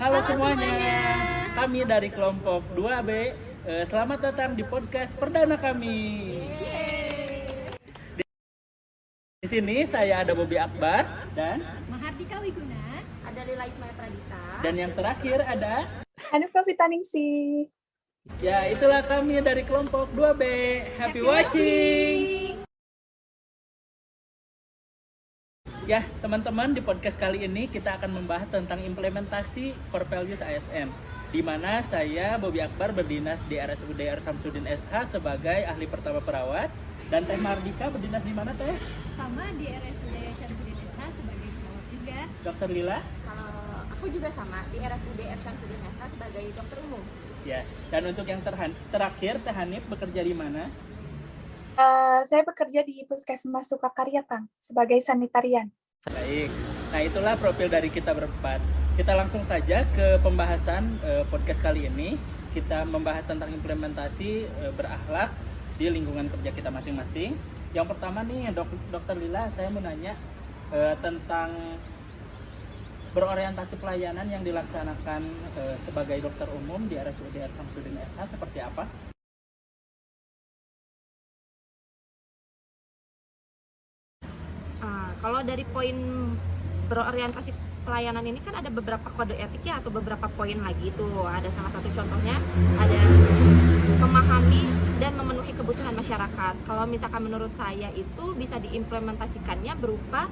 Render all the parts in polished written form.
Halo semuanya, kami dari kelompok 2B. Selamat datang di podcast perdana kami. Di sini saya ada Bobby Akbar dan Mahardika Wiguna, ada Lila Ismail Pradita, dan yang terakhir ada Hanif Novitaningsih. Ya, itulah kami dari kelompok 2B. Happy watching. Ya, teman-teman, di podcast kali ini kita akan membahas tentang implementasi core values ASN, di mana saya, Bobby Akbar, berdinas di RSUD R. Samsudin SH sebagai ahli pertama perawat, dan Teh Mahardika berdinas di mana, Teh? sama di RSUD Syamsuddin SH sebagai perawat juga. Dokter Lila? kalau aku juga sama di RSUD R. Syamsuddin SH sebagai dokter umum. Ya, dan untuk yang terakhir, Teh Hanif bekerja di mana? Saya bekerja di Puskesmas Sukakarya, Kang, sebagai sanitarian. Baik, nah itulah profil dari kita berempat. Kita langsung saja ke pembahasan podcast kali ini. Kita membahas tentang implementasi berakhlak di lingkungan kerja kita masing-masing. Yang pertama nih, Dokter Lila, saya mau nanya tentang berorientasi pelayanan yang dilaksanakan sebagai dokter umum di RSUD R. Samsudin SH seperti apa? Kalau dari poin berorientasi pelayanan ini kan ada beberapa kode etik ya, atau beberapa poin lagi tuh. Ada salah satu contohnya, ada memahami dan memenuhi kebutuhan masyarakat. Kalau misalkan menurut saya itu bisa diimplementasikannya berupa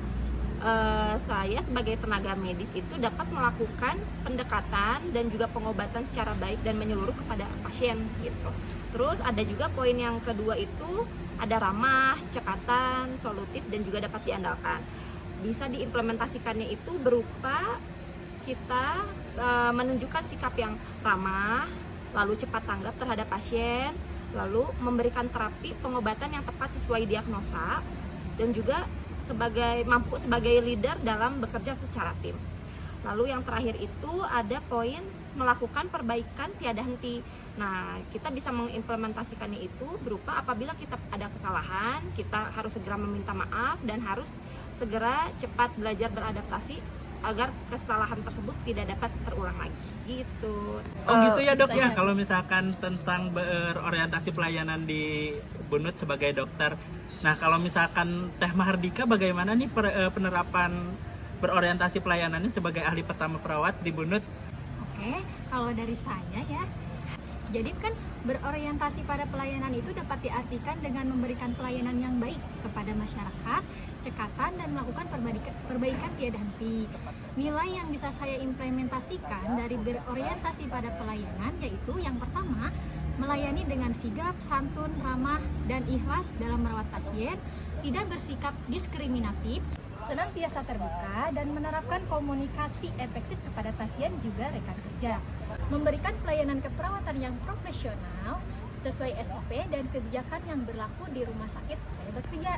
saya sebagai tenaga medis itu dapat melakukan pendekatan dan juga pengobatan secara baik dan menyeluruh kepada pasien gitu. Terus ada juga poin yang kedua itu ada ramah, cekatan, solutif dan juga dapat diandalkan. Bisa diimplementasikannya itu berupa kita menunjukkan sikap yang ramah, lalu cepat tanggap terhadap pasien, lalu memberikan terapi pengobatan yang tepat sesuai diagnosa, dan juga mampu sebagai leader dalam bekerja secara tim. Lalu yang terakhir itu ada poin melakukan perbaikan tiada henti. Nah, kita bisa mengimplementasikannya itu berupa apabila kita ada kesalahan, kita harus segera meminta maaf dan harus segera cepat belajar beradaptasi agar kesalahan tersebut tidak dapat terulang lagi gitu. Oh gitu ya Dok ya, kalau misalkan tentang berorientasi pelayanan di Bunut sebagai dokter. Nah, kalau misalkan Teh Mahardika bagaimana nih penerapan berorientasi pelayanannya sebagai ahli pertama perawat di Bunut? Oke, kalau dari saya ya, jadi kan berorientasi pada pelayanan itu dapat diartikan dengan memberikan pelayanan yang baik kepada masyarakat, cekatan dan melakukan perbaikan tiada henti. Nilai yang bisa saya implementasikan dari berorientasi pada pelayanan yaitu yang pertama, melayani dengan sigap, santun, ramah, dan ikhlas dalam merawat pasien, tidak bersikap diskriminatif, senantiasa terbuka, dan menerapkan komunikasi efektif kepada pasien juga rekan kerja. Memberikan pelayanan keperawatan yang profesional, sesuai SOP dan kebijakan yang berlaku di rumah sakit saya bekerja.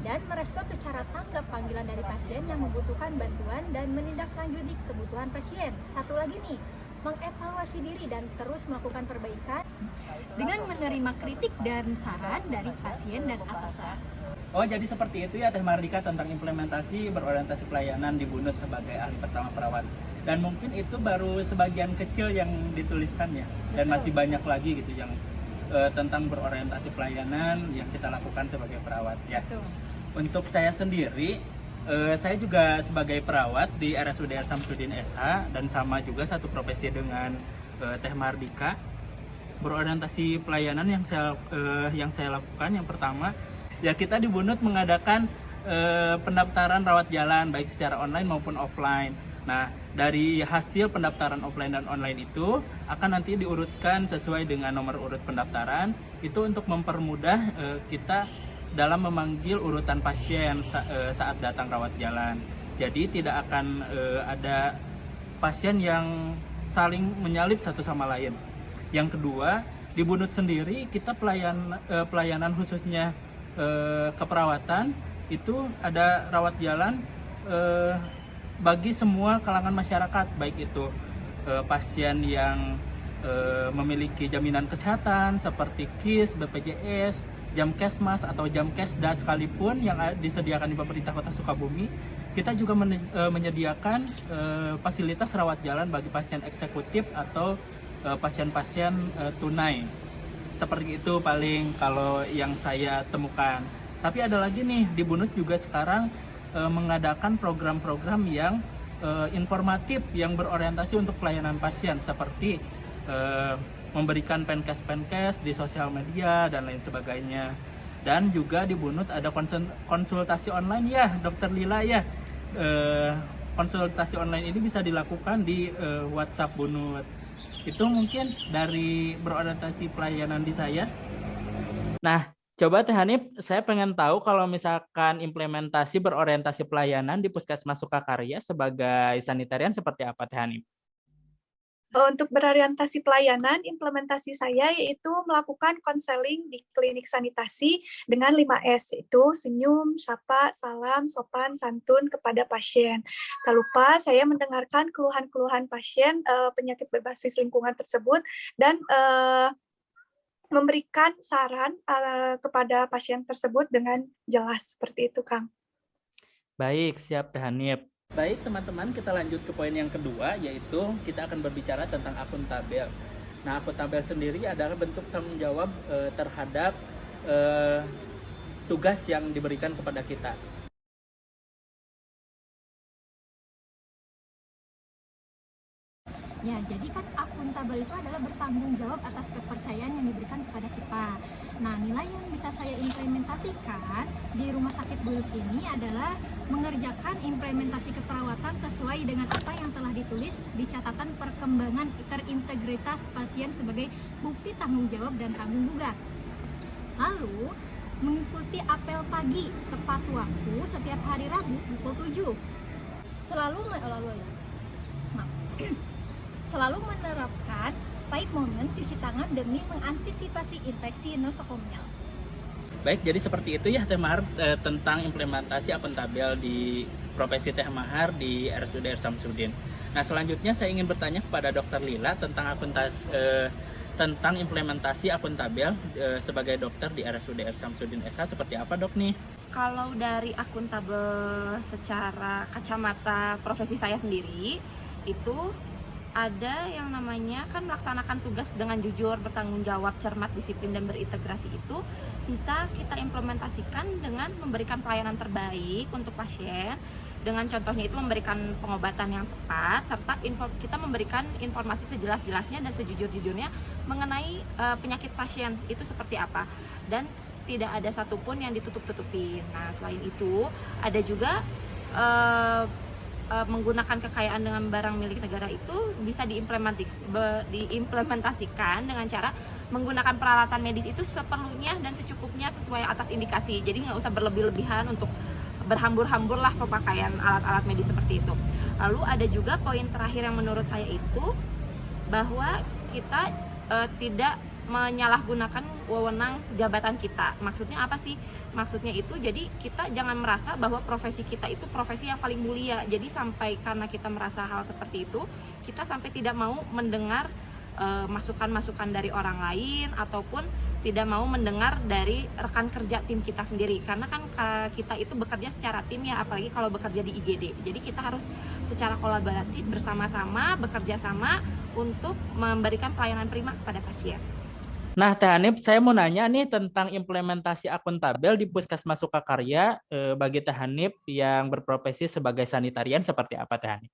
Dan merespon secara tanggap panggilan dari pasien yang membutuhkan bantuan dan menindaklanjuti kebutuhan pasien. Satu lagi nih, mengevaluasi diri dan terus melakukan perbaikan dengan menerima kritik dan saran dari pasien dan atasan. Oh, jadi seperti itu ya Teh Mahardika tentang implementasi berorientasi pelayanan di Bunut sebagai ahli pertama perawat. Dan mungkin itu baru sebagian kecil yang dituliskan ya. Dan masih banyak lagi gitu yang tentang berorientasi pelayanan yang kita lakukan sebagai perawat ya. Betul. Untuk saya sendiri, saya juga sebagai perawat di RSUD R. Samsudin SH dan sama juga satu profesi dengan Teh Mahardika. Berorientasi pelayanan yang saya lakukan yang pertama, ya kita di Bunut mengadakan pendaftaran rawat jalan baik secara online maupun offline. Nah, dari hasil pendaftaran offline dan online itu akan nanti diurutkan sesuai dengan nomor urut pendaftaran itu untuk mempermudah kita dalam memanggil urutan pasien saat datang rawat jalan. Jadi tidak akan ada pasien yang saling menyalip satu sama lain. Yang kedua, di Bunut sendiri kita pelayanan khususnya keperawatan itu ada rawat jalan bagi semua kalangan masyarakat, baik itu pasien yang memiliki jaminan kesehatan seperti KIS, BPJS, Jamkesmas atau Jamkesda sekalipun yang disediakan di pemerintah Kota Sukabumi, kita juga menyediakan fasilitas rawat jalan bagi pasien eksekutif atau pasien-pasien tunai. Seperti itu paling kalau yang saya temukan. Tapi ada lagi nih, di Bunut juga sekarang mengadakan program-program yang informatif yang berorientasi untuk pelayanan pasien, seperti memberikan penkes di sosial media dan lain sebagainya. Dan juga di Bunut ada konsultasi online ya, Dokter Lila ya. Konsultasi online ini bisa dilakukan di WhatsApp Bunut. Itu mungkin dari berorientasi pelayanan di saya. Nah, coba Teh Hanif, saya pengen tahu kalau misalkan implementasi berorientasi pelayanan di Puskesmas Sukakarya sebagai sanitarian seperti apa Teh Hanif? Untuk berorientasi pelayanan, implementasi saya yaitu melakukan konseling di klinik sanitasi dengan 5S, yaitu senyum, sapa, salam, sopan, santun kepada pasien. Tak lupa saya mendengarkan keluhan-keluhan pasien penyakit berbasis lingkungan tersebut dan memberikan saran kepada pasien tersebut dengan jelas, seperti itu, Kang. Baik, siap Teh Hanif. Baik teman-teman, kita lanjut ke poin yang kedua, yaitu kita akan berbicara tentang akuntabel. Nah, akuntabel sendiri adalah bentuk tanggung jawab terhadap tugas yang diberikan kepada kita. Ya, jadi kan akuntabel itu adalah bertanggung jawab atas kepercayaan yang diberikan kepada kita. Nah, nilai yang bisa saya implementasikan di Rumah Sakit Bunut ini adalah mengerjakan implementasi keperawatan sesuai dengan apa yang telah ditulis di catatan perkembangan terintegritas pasien sebagai bukti tanggung jawab dan tanggung jawab. Lalu, mengikuti apel pagi tepat waktu setiap hari Rabu pukul 7. Selalu menerapkan baik momen cuci tangan demi mengantisipasi infeksi nosokomial. Baik, jadi seperti itu ya Teh Mahar tentang implementasi akuntabel di profesi Teh Mahar di RSUD R. Samsudin. Nah, selanjutnya saya ingin bertanya kepada Dokter Lila tentang implementasi akuntabel sebagai dokter di RSUD R. Samsudin SH seperti apa, Dok nih? Kalau dari akuntabel secara kacamata profesi saya sendiri, itu ada yang namanya kan melaksanakan tugas dengan jujur, bertanggung jawab, cermat, disiplin, dan berintegrasi itu bisa kita implementasikan dengan memberikan pelayanan terbaik untuk pasien, dengan contohnya itu memberikan pengobatan yang tepat, serta kita memberikan informasi sejelas-jelasnya dan sejujur-jujurnya mengenai penyakit pasien itu seperti apa, dan tidak ada satupun yang ditutup-tutupin. Nah, selain itu ada juga menggunakan kekayaan dengan barang milik negara itu bisa diimplementasikan dengan cara menggunakan peralatan medis itu seperlunya dan secukupnya sesuai atas indikasi. Jadi nggak usah berlebih-lebihan untuk berhambur-hambur lah pemakaian alat-alat medis seperti itu. Lalu ada juga poin terakhir yang menurut saya itu bahwa kita tidak menyalahgunakan wewenang jabatan kita. Maksudnya apa sih? Maksudnya itu jadi kita jangan merasa bahwa profesi kita itu profesi yang paling mulia. Jadi sampai karena kita merasa hal seperti itu, kita sampai tidak mau mendengar masukan-masukan dari orang lain ataupun tidak mau mendengar dari rekan kerja tim kita sendiri. Karena kan kita itu bekerja secara tim ya, apalagi kalau bekerja di IGD. Jadi kita harus secara kolaboratif bersama-sama, bekerja sama untuk memberikan pelayanan prima kepada pasien. Nah, Teh Hanif, saya mau nanya nih tentang implementasi akuntabel di Puskesmas Sukakarya bagi Teh Hanif yang berprofesi sebagai sanitarian seperti apa, Teh Hanif?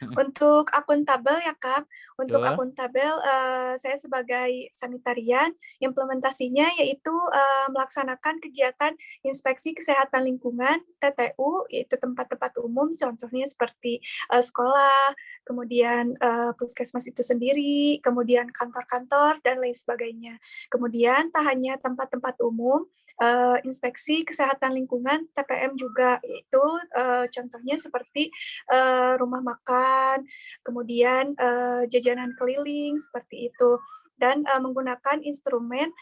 Untuk akuntabel ya Kak, untuk Betul. akuntabel saya sebagai sanitarian, implementasinya yaitu melaksanakan kegiatan inspeksi kesehatan lingkungan TTU, yaitu tempat-tempat umum, contohnya seperti sekolah, kemudian puskesmas itu sendiri, kemudian kantor-kantor, dan lain sebagainya. Kemudian tak hanya tempat-tempat umum, inspeksi kesehatan lingkungan TPM juga, yaitu contohnya seperti rumah makan, kemudian jajanan keliling seperti itu, dan menggunakan instrumen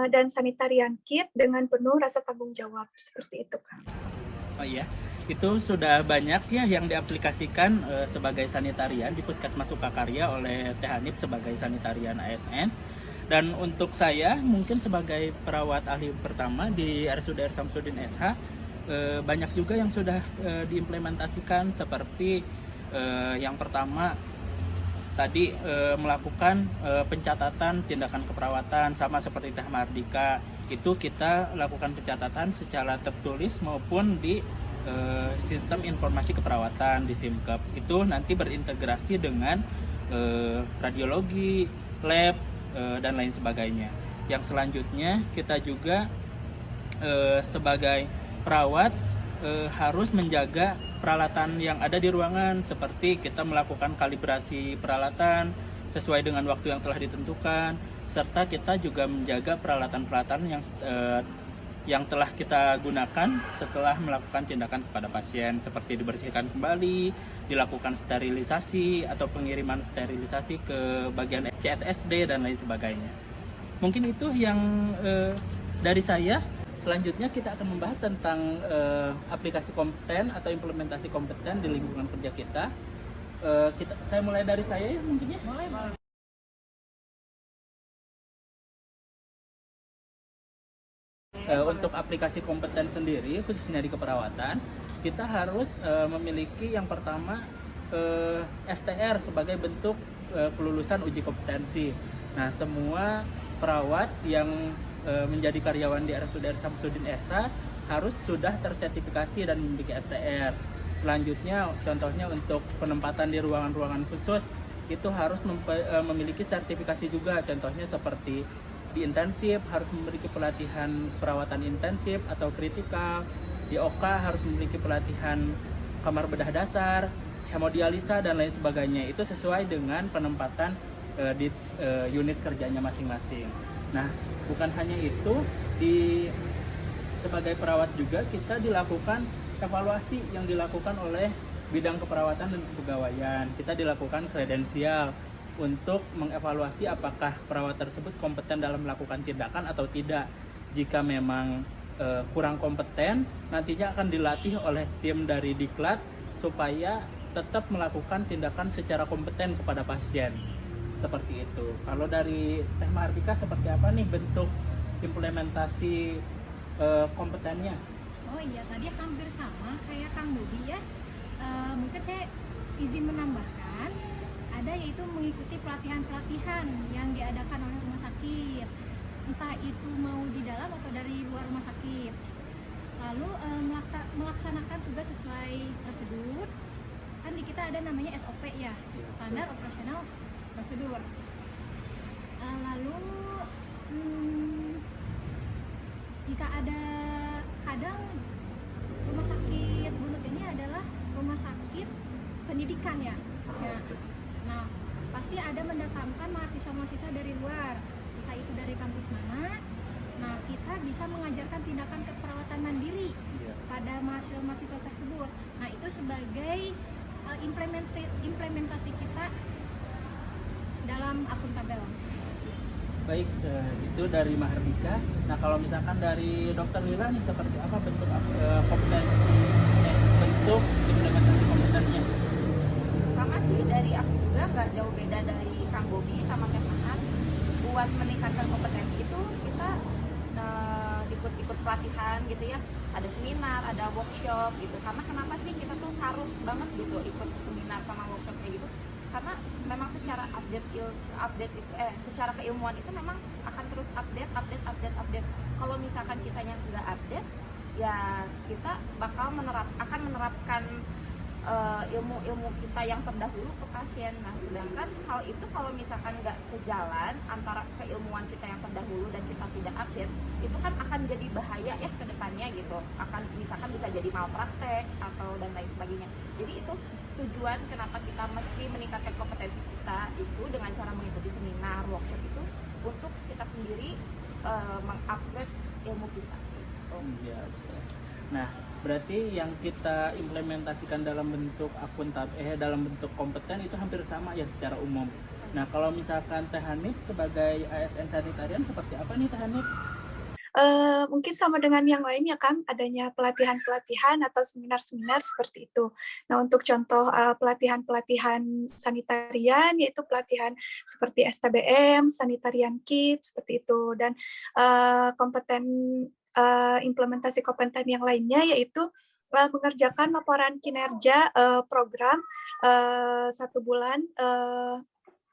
dan sanitarian kit dengan penuh rasa tanggung jawab seperti itu, Kang. Oh iya, itu sudah banyak ya yang diaplikasikan sebagai sanitarian di Puskesmas Sukakarya oleh Teh Hanif sebagai sanitarian ASN. Dan untuk saya mungkin sebagai perawat ahli pertama di RSUD R. Samsudin SH, banyak juga yang sudah diimplementasikan, seperti yang pertama tadi melakukan pencatatan tindakan keperawatan, sama seperti Teh Mardika. Itu kita lakukan pencatatan secara tertulis maupun di sistem informasi keperawatan di SIMKEP. Itu nanti berintegrasi dengan radiologi, lab, dan lain sebagainya. Yang selanjutnya kita juga sebagai perawat harus menjaga peralatan yang ada di ruangan, seperti kita melakukan kalibrasi peralatan sesuai dengan waktu yang telah ditentukan, serta kita juga menjaga peralatan-peralatan yang telah kita gunakan setelah melakukan tindakan kepada pasien, seperti dibersihkan kembali, dilakukan sterilisasi atau pengiriman sterilisasi ke bagian CSSD dan lain sebagainya. Mungkin itu yang dari saya. Selanjutnya kita akan membahas tentang aplikasi kompeten atau implementasi kompeten di lingkungan kerja kita. Saya mulai dari saya ya mungkin ya. Mulai. Untuk aplikasi kompeten sendiri, khususnya di keperawatan, kita harus memiliki yang pertama STR sebagai bentuk kelulusan uji kompetensi. Nah, semua perawat yang menjadi karyawan di RSUD Samsudin SH harus sudah tersertifikasi dan memiliki STR. Selanjutnya, contohnya untuk penempatan di ruangan-ruangan khusus itu harus memiliki sertifikasi juga. Contohnya seperti di intensif harus memiliki pelatihan perawatan intensif atau kritikal. Di OK harus memiliki pelatihan kamar bedah dasar, hemodialisa dan lain sebagainya. Itu sesuai dengan penempatan di unit kerjanya masing-masing. Nah, bukan hanya itu, sebagai perawat juga kita dilakukan evaluasi yang dilakukan oleh bidang keperawatan dan kepegawaian. Kita dilakukan kredensial untuk mengevaluasi apakah perawat tersebut kompeten dalam melakukan tindakan atau tidak. Jika memang kurang kompeten, nantinya akan dilatih oleh tim dari Diklat supaya tetap melakukan tindakan secara kompeten kepada pasien. Seperti itu. Kalau dari Teh Mardika seperti apa nih bentuk implementasi kompetennya? Oh iya, tadi hampir sama kayak Kang Budi ya. Mungkin saya izin menambahkan, ada yaitu mengikuti pelatihan-pelatihan yang diadakan oleh rumah sakit, entah itu mau di dalam atau dari luar rumah sakit. Lalu melaksanakan tugas sesuai prosedur. Kan di kita ada namanya SOP ya, standar operasional prosedur. Lalu jika ada, kadang rumah sakit Bunut ini adalah rumah sakit pendidikan ya. Nah, pasti ada mendatangkan mahasiswa-mahasiswa dari luar, entah itu dari kampus mana. Nah, kita bisa mengajarkan tindakan keperawatan mandiri pada mahasiswa-mahasiswa tersebut. Nah, itu sebagai implementasi kita dalam akuntabel. Baik, itu dari Mahardika. Nah, kalau misalkan dari Dokter Lila nih seperti apa bentuk kompetensi, bentuk implementasi kompetensinya? Sama sih, dari aku juga nggak jauh beda dari Kang Bobi sama Teh Mahan. Buat meningkatkan kompetensi itu kita ikut pelatihan gitu ya, ada seminar, ada workshop gitu. Karena kenapa sih kita tuh harus banget gitu ikut seminar sama workshop kayak gitu? Karena memang secara secara keilmuan itu memang akan terus update. Kalau misalkan kita yang nggak update, ya kita bakal menerapkan ilmu kita yang terdahulu ke pasien. Nah, sedangkan hal itu kalau misalkan nggak sejalan antara keilmuan kita yang terdahulu dan kita tidak update, itu kan akan jadi bahaya ya ke depannya gitu. Akan misalkan bisa jadi malpraktek atau dan lain sebagainya. Jadi itu tujuan kenapa kita mesti meningkatkan kompetensi kita itu dengan cara mengikuti seminar, workshop itu untuk kita sendiri mengupgrade ilmu kita. Gitu. Nah, berarti yang kita implementasikan dalam bentuk dalam bentuk kompeten itu hampir sama ya secara umum. Nah, kalau misalkan Teh Hanif sebagai ASN sanitarian seperti apa nih Teh Hanif? Mungkin sama dengan yang lain ya Kang, adanya pelatihan-pelatihan atau seminar-seminar seperti itu. Nah, untuk contoh pelatihan-pelatihan sanitarian, yaitu pelatihan seperti STBM, sanitarian kit, seperti itu. Dan kompeten implementasi kompeten yang lainnya, yaitu mengerjakan laporan kinerja program 1 bulan,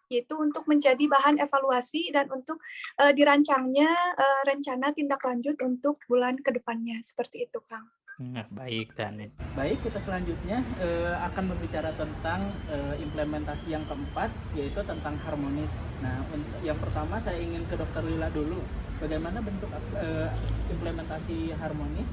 yaitu untuk menjadi bahan evaluasi dan untuk dirancangnya rencana tindak lanjut untuk bulan ke depannya. Seperti itu, Kang. Nah, baik dan baik, kita selanjutnya akan berbicara tentang implementasi yang keempat, yaitu tentang harmonis. Nah, untuk yang pertama saya ingin ke Dr. Lila dulu. Bagaimana bentuk implementasi harmonis?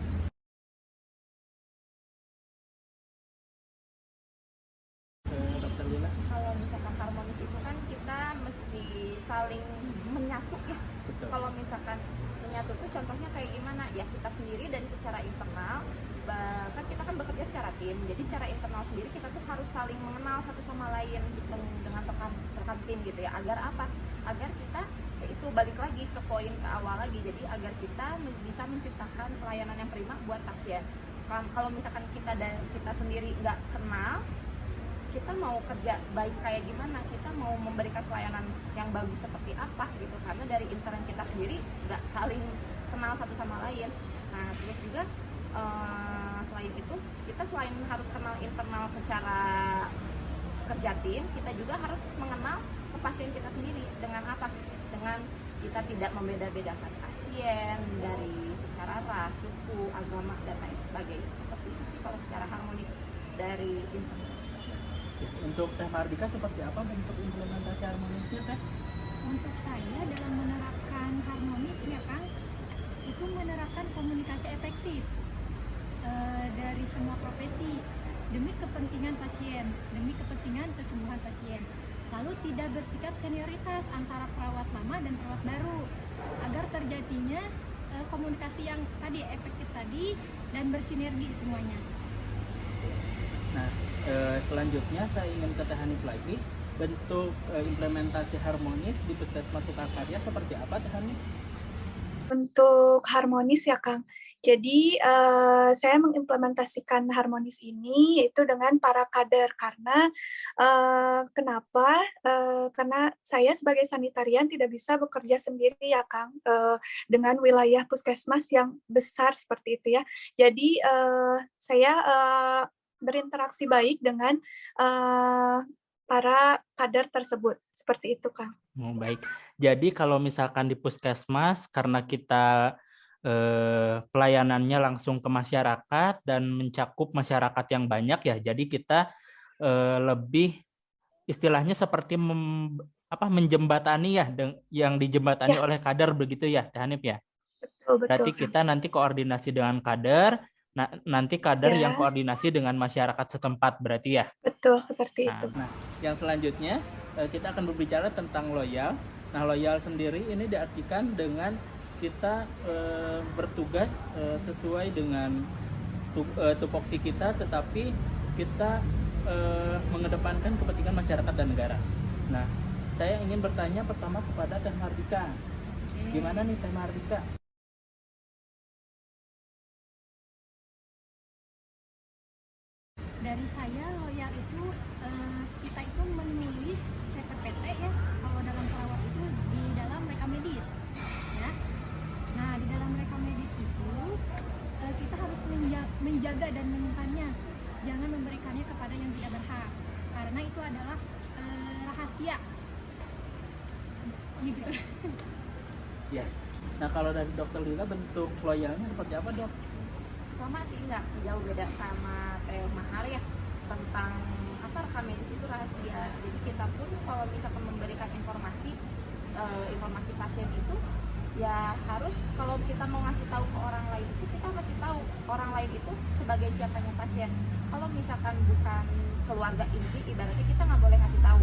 Dr. Lila. Kalau misalkan harmonis itu kan kita mesti saling menyatu ya. Betul. Kalau misalkan menyatu itu contohnya kayak gimana? Ya kita sendiri dari secara internal, kan kita kan bekerja secara tim. Jadi secara internal sendiri kita tuh harus saling mengenal satu sama lain dengan rekan tim gitu ya. Agar apa? Agar kita itu balik lagi ke poin ke awal lagi. Jadi agar kita bisa menciptakan pelayanan yang prima buat pasien. Kalau misalkan kita sendiri nggak kenal, kita mau kerja baik kayak gimana, kita mau memberikan pelayanan yang bagus seperti apa gitu, karena dari intern kita sendiri nggak saling kenal satu sama lain. Nah terus juga selain itu, kita selain harus kenal internal secara kerja tim, kita juga harus mengenal ke pasien kita sendiri. Dengan apa? Dengan kita tidak membeda-bedakan pasien dari secara ras, suku, agama, dan lain sebagainya. Seperti itu sih kalau secara harmonis dari internal. Untuk Teh Mardika seperti apa bentuk implementasi harmonisnya, Teh? Untuk saya dalam menerapkan harmonis ya Kang, itu menerapkan komunikasi efektif dari semua profesi demi kepentingan pasien, demi kepentingan kesembuhan pasien. Lalu tidak bersikap senioritas antara perawat lama dan perawat baru, agar terjadinya komunikasi yang tadi efektif tadi dan bersinergi semuanya. Nah, selanjutnya saya ingin ke Teh Hanif lagi. Bentuk implementasi harmonis di Puskesmas Sukakarya seperti apa, Teh Hanif? Untuk harmonis ya, Kang. Jadi, saya mengimplementasikan harmonis ini yaitu dengan para kader. Karena, kenapa? Karena saya sebagai sanitarian tidak bisa bekerja sendiri ya, Kang, dengan wilayah puskesmas yang besar seperti itu ya. Jadi, saya berinteraksi baik dengan para kader tersebut. Seperti itu, Kang. Baik. Jadi kalau misalkan di puskesmas, karena kita pelayanannya langsung ke masyarakat dan mencakup masyarakat yang banyak ya, jadi kita lebih istilahnya seperti menjembatani ya, yang dijembatani oleh kader begitu ya, Teh Hanif ya. Betul, Berarti Kang. kita nanti koordinasi dengan kader, nanti kader yang koordinasi dengan masyarakat setempat berarti ya. Betul, seperti itu. Nah, yang selanjutnya kita akan berbicara tentang loyal. Nah, loyal sendiri ini diartikan dengan kita bertugas sesuai dengan tupoksi kita, tetapi kita mengedepankan kepentingan masyarakat dan negara. Nah, saya ingin bertanya pertama kepada Teh Mardika. Gimana nih Teh Mardika? Dari saya loyal itu kita itu menulis CPPT ya, kalau dalam perawat itu di dalam rekam medis ya. Nah di dalam rekam medis itu kita harus menjaga dan menyimpannya, jangan memberikannya kepada yang tidak berhak, karena itu adalah rahasia gitu. Ya. Nah, kalau dari Dokter Lila bentuk loyalnya seperti apa, Dok? Sama sih, nggak jauh beda sama Teh Mahar ya, tentang rekam medis itu rahasia. Jadi kita pun kalau misalkan memberikan informasi pasien itu ya harus, kalau kita mau ngasih tahu ke orang lain itu kita mesti tahu orang lain itu sebagai siapanya pasien. Kalau misalkan bukan keluarga inti, ibaratnya kita nggak boleh ngasih tahu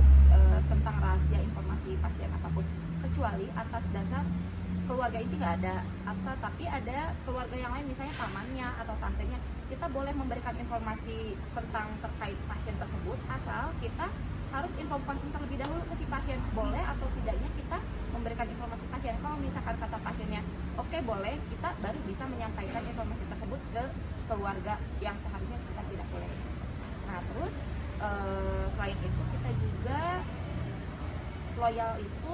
tentang rahasia informasi pasien apapun, kecuali atas dasar keluarga inti nggak ada, tapi ada keluarga yang lain, misalnya pamannya atau tantenya, kita boleh memberikan informasi tentang terkait pasien tersebut, asal kita harus infokan terlebih dahulu ke si pasien, boleh atau tidaknya kita memberikan informasi pasien. Kalau misalkan kata pasiennya oke, boleh, kita baru bisa menyampaikan informasi tersebut ke keluarga yang seharusnya kita tidak boleh. Nah terus selain itu kita juga loyal itu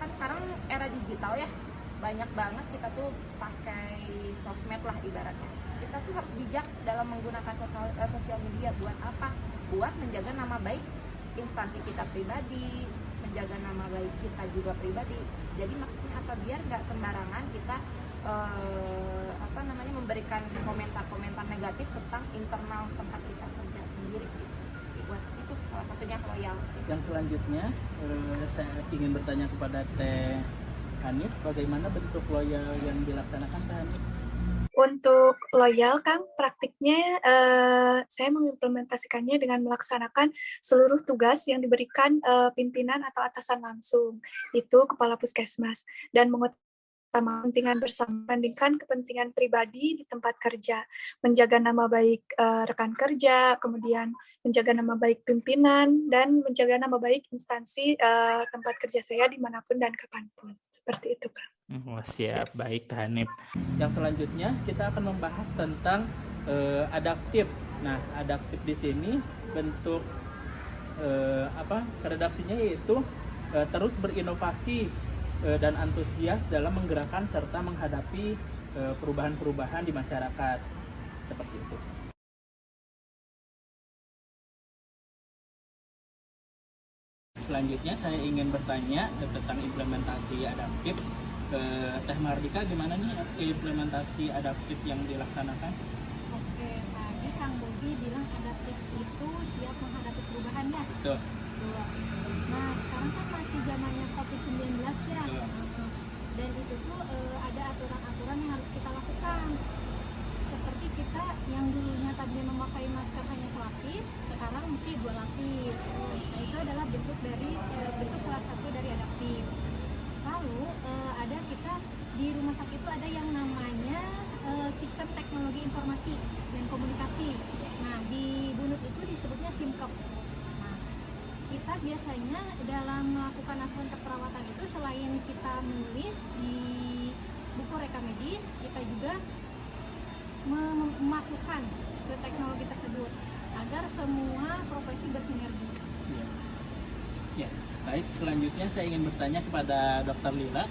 kan sekarang era digital ya, banyak banget kita tuh pakai sosmed lah ibaratnya. Kita tuh harus bijak dalam menggunakan sosial media. Buat apa? Buat menjaga nama baik instansi kita pribadi, menjaga nama baik kita juga pribadi. Jadi maksudnya apa? Biar nggak sembarangan kita memberikan komentar-komentar negatif tentang internal tempat kita kerja sendiri. Buat itu salah satunya loyal. Yang selanjutnya saya ingin bertanya kepada Teh Hanif, bagaimana bentuk loyal yang dilaksanakan Teh Hanif? Untuk loyal, Kang, praktiknya saya mengimplementasikannya dengan melaksanakan seluruh tugas yang diberikan pimpinan atau atasan langsung, itu kepala puskesmas, dan mengutamakan kepentingan bersama dibandingkan kepentingan pribadi di tempat kerja, menjaga nama baik rekan kerja, kemudian menjaga nama baik pimpinan, dan menjaga nama baik instansi tempat kerja saya dimanapun dan kapanpun. Seperti itu, Kang. Oh, siap, baik Teh Hanif. Yang selanjutnya kita akan membahas tentang adaptif. Nah, adaptif di sini bentuk redaksinya yaitu terus berinovasi dan antusias dalam menggerakkan serta menghadapi perubahan-perubahan di masyarakat. Seperti itu. Selanjutnya saya ingin bertanya tentang implementasi adaptif. Teh Mardika, gimana nih implementasi adaptif yang dilaksanakan? Oke, tadi Kang Bobi bilang adaptif itu siap menghadapi perubahannya. Betul. Nah, sekarang kan masih zamannya COVID-19 ya. Dan itu tuh ada aturan-aturan yang harus kita lakukan. Seperti kita yang dulunya tadinya memakai masker hanya selapis, sekarang mesti 2 lapis. Nah, itu adalah bentuk salah satu dari adaptif. Lalu ada kita di rumah sakit itu ada yang namanya sistem teknologi informasi dan komunikasi. Nah, di Bunut itu disebutnya SIMKEP. Nah, kita biasanya dalam melakukan asuhan keperawatan itu selain kita menulis di buku rekam medis, kita juga memasukkan ke teknologi tersebut agar semua profesi bersinergi. Ya, baik. Selanjutnya saya ingin bertanya kepada Dr. Lila.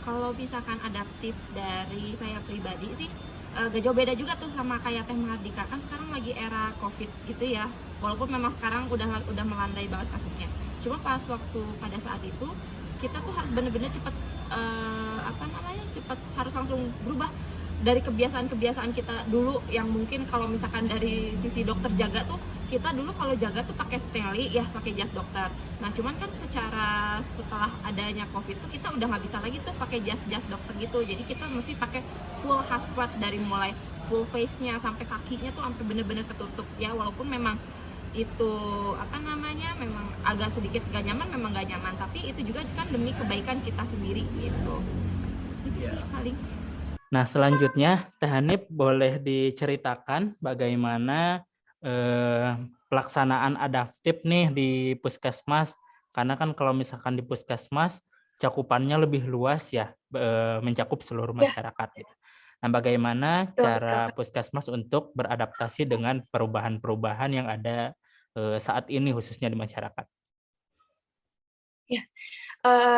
Kalau misalkan adaptif dari saya pribadi sih gak jauh beda juga tuh sama kayak Teh Mardika. Kan sekarang lagi era COVID gitu ya. Walaupun memang sekarang udah melandai banget kasusnya. Cuma pas waktu pada saat itu kita tuh harus bener-bener cepet harus langsung berubah dari kebiasaan-kebiasaan kita dulu yang mungkin kalau misalkan dari sisi dokter jaga tuh kita dulu kalau jaga tuh pakai steli ya, pakai jas dokter. Nah cuman kan setelah adanya COVID tuh kita udah nggak bisa lagi tuh pakai jas dokter gitu. Jadi kita mesti pakai full hazmat dari mulai full face-nya sampai kakinya tuh sampai bener-bener ketutup ya. Walaupun memang itu memang agak sedikit gak nyaman, memang gak nyaman, tapi itu juga kan demi kebaikan kita sendiri gitu. Itu sih paling. Nah, selanjutnya Teh Hanif boleh diceritakan bagaimana pelaksanaan adaptif nih di puskesmas, karena kan kalau misalkan di puskesmas cakupannya lebih luas ya, mencakup seluruh masyarakat gitu. Nah, bagaimana cara puskesmas untuk beradaptasi dengan perubahan-perubahan yang ada saat ini khususnya di masyarakat? Ya.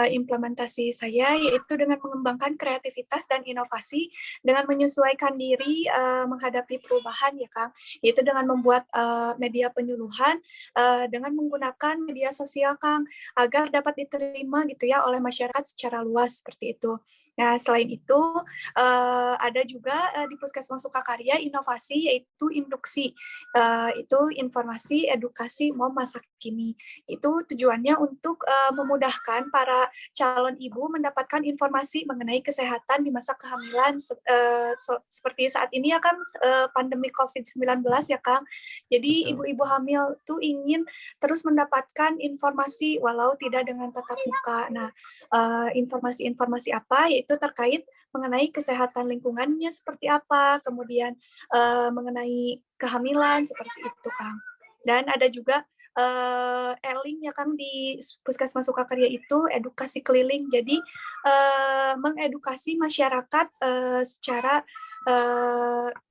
Implementasi saya yaitu dengan mengembangkan kreativitas dan inovasi dengan menyesuaikan diri menghadapi perubahan ya Kang, yaitu dengan membuat media penyuluhan dengan menggunakan media sosial Kang agar dapat diterima gitu ya oleh masyarakat secara luas seperti itu. Nah, selain itu ada juga di Puskesmas Sukakarya inovasi yaitu induksi, itu informasi edukasi masa kini. Itu tujuannya untuk memudahkan para calon ibu mendapatkan informasi mengenai kesehatan di masa kehamilan seperti saat ini ya Kang, pandemi COVID-19 ya Kang. Jadi ibu-ibu hamil tuh ingin terus mendapatkan informasi walau tidak dengan tatap muka. Nah, informasi-informasi apa yaitu terkait mengenai kesehatan lingkungannya seperti apa, kemudian mengenai kehamilan seperti itu Kang. Dan ada juga e-link ya Kang di Puskesmas Sukakarya itu edukasi keliling, jadi mengedukasi masyarakat secara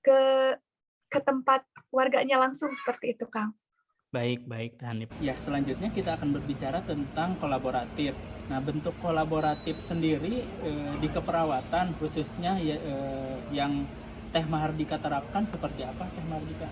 ke tempat warganya langsung seperti itu, Kang. Baik, Hanif. Ya, selanjutnya kita akan berbicara tentang kolaboratif. Nah, bentuk kolaboratif sendiri di keperawatan khususnya yang Teh Mahardika terapkan seperti apa, Teh Mahardika?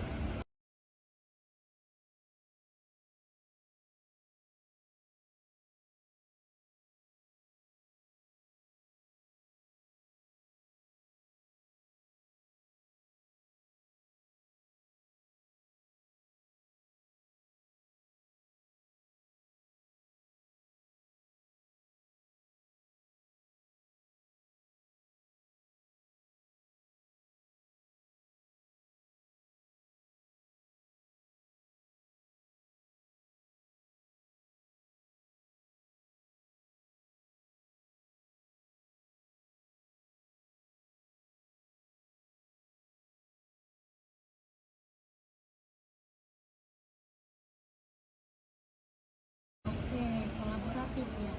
Oke, kolaboratif ya.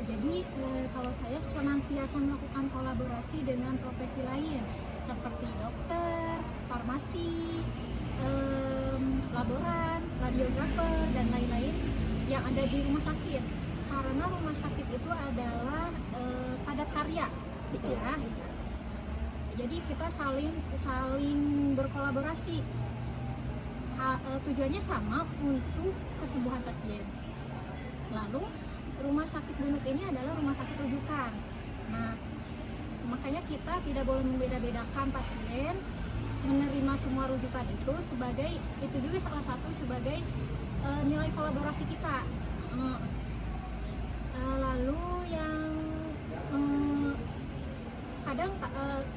Jadi kalau saya senantiasa melakukan kolaborasi dengan profesi lain seperti dokter, farmasi, laboran, radiografer dan lain-lain yang ada di rumah sakit. Karena rumah sakit itu adalah padat karya, Betul. ya. Jadi kita saling berkolaborasi. Tujuannya sama untuk kesembuhan pasien. Lalu rumah sakit Bunut ini adalah rumah sakit rujukan. Nah, makanya kita tidak boleh membeda-bedakan pasien, menerima semua rujukan itu juga salah satu sebagai nilai kolaborasi kita. Lalu yang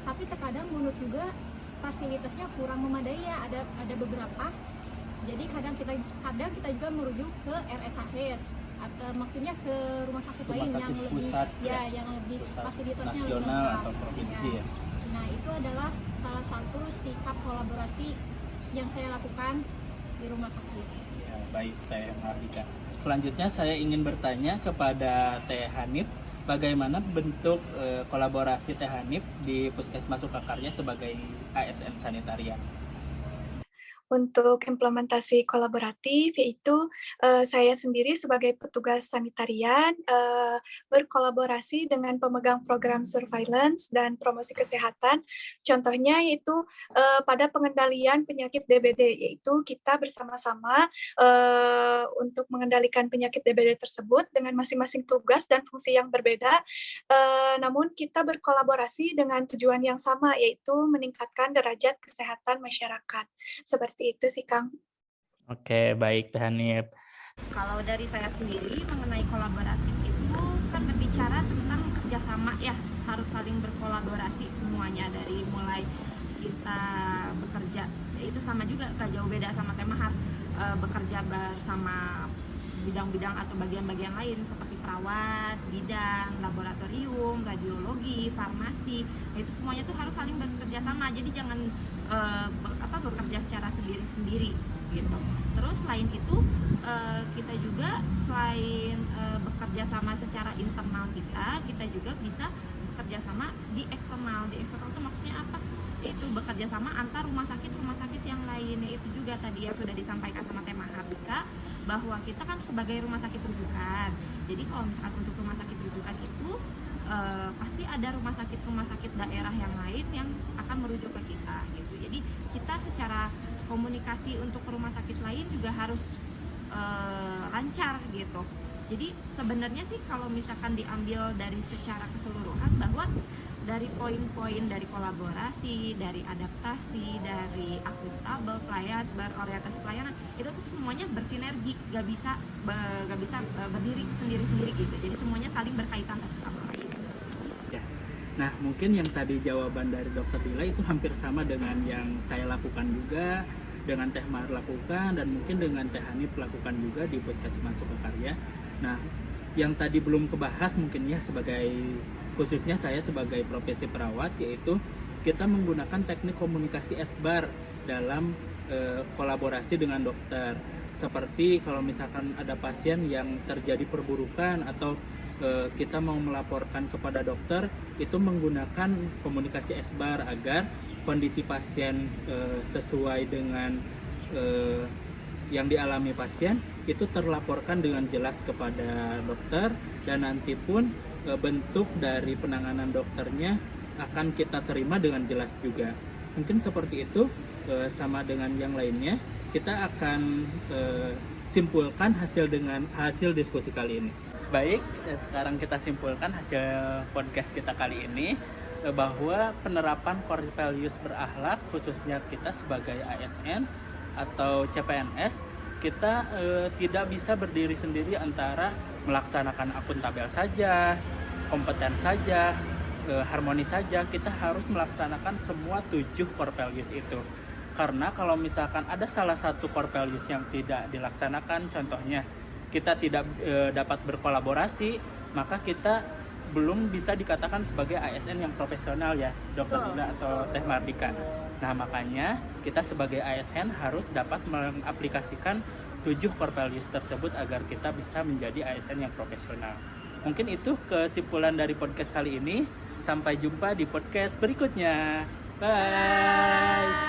tapi terkadang Bunut juga fasilitasnya kurang memadai ya, ada beberapa. Jadi kadang kita juga merujuk ke RSHS, maksudnya ke rumah sakit lain yang lebih pusat, yang lebih pusat fasilitasnya lebih nasional lengkap. atau provinsi ya. Nah, itu adalah salah satu sikap kolaborasi yang saya lakukan di rumah sakit. Ya, baik Teh Mahardika. Selanjutnya saya ingin bertanya kepada Teh Hanif, bagaimana bentuk kolaborasi Teh Hanif di Puskesmas Sukakarya sebagai ASN Sanitarian? Untuk implementasi kolaboratif, yaitu saya sendiri sebagai petugas sanitarian berkolaborasi dengan pemegang program surveillance dan promosi kesehatan. Contohnya yaitu pada pengendalian penyakit DBD, yaitu kita bersama-sama untuk mengendalikan penyakit DBD tersebut dengan masing-masing tugas dan fungsi yang berbeda, namun kita berkolaborasi dengan tujuan yang sama, yaitu meningkatkan derajat kesehatan masyarakat. Seperti itu sih, Kang. Oke, baik Teh Hanif. Kalau dari saya sendiri mengenai kolaboratif itu kan berbicara tentang kerjasama ya, harus saling berkolaborasi semuanya dari mulai kita bekerja, itu sama juga tak jauh beda sama Teh Mahar, bekerja bersama bidang-bidang atau bagian-bagian lain seperti perawat, bidang, laboratorium, radiologi, farmasi, itu semuanya tuh harus saling bekerja sama. Jadi jangan bekerja secara sendiri-sendiri gitu. Terus selain itu kita juga selain bekerja sama secara internal kita juga bisa bekerja sama di eksternal. Di eksternal itu maksudnya apa? Itu bekerja sama antar rumah sakit yang lain. Itu juga tadi yang sudah disampaikan sama Teh Mahardika, bahwa kita kan sebagai rumah sakit rujukan. Jadi kalau misalkan untuk rumah sakit rujukan itu pasti ada rumah sakit daerah yang lain yang akan merujuk ke kita gitu. Jadi kita secara komunikasi untuk rumah sakit lain juga harus lancar gitu. Jadi sebenarnya sih kalau misalkan diambil dari secara keseluruhan, bahwa dari poin-poin dari kolaborasi, dari adaptasi, dari akuntabel, berorientasi pelayanan, itu tuh semuanya bersinergi, gak bisa berdiri sendiri-sendiri gitu. Jadi semuanya saling berkaitan satu sama lain. Ya. Nah, mungkin yang tadi jawaban dari Dr. Dila itu hampir sama dengan yang saya lakukan juga, dengan Teh Mahar lakukan, dan mungkin dengan Teh Hanif lakukan juga di Puskesmas Sukakarya. Nah, yang tadi belum kebahas mungkin ya, khususnya saya sebagai profesi perawat, yaitu kita menggunakan teknik komunikasi SBAR dalam kolaborasi dengan dokter. Seperti kalau misalkan ada pasien yang terjadi perburukan atau kita mau melaporkan kepada dokter, itu menggunakan komunikasi SBAR agar kondisi pasien sesuai dengan yang dialami pasien itu terlaporkan dengan jelas kepada dokter, dan nanti pun bentuk dari penanganan dokternya akan kita terima dengan jelas juga. Mungkin seperti itu. Sama dengan yang lainnya, kita akan simpulkan dengan hasil diskusi kali ini. Baik, sekarang kita simpulkan hasil podcast kita kali ini, bahwa penerapan core values berakhlak, khususnya kita sebagai ASN atau CPNS, kita tidak bisa berdiri sendiri antara melaksanakan akuntabel saja, kompeten saja, harmonis saja. Kita harus melaksanakan semua 7 core values itu. Karena kalau misalkan ada salah satu core values yang tidak dilaksanakan, contohnya kita tidak dapat berkolaborasi, maka kita belum bisa dikatakan sebagai ASN yang profesional ya, Dr. Lila atau Teh Mardika. Nah, makanya kita sebagai ASN harus dapat mengaplikasikan 7 core values tersebut agar kita bisa menjadi ASN yang profesional. Mungkin itu kesimpulan dari podcast kali ini. Sampai jumpa di podcast berikutnya. Bye.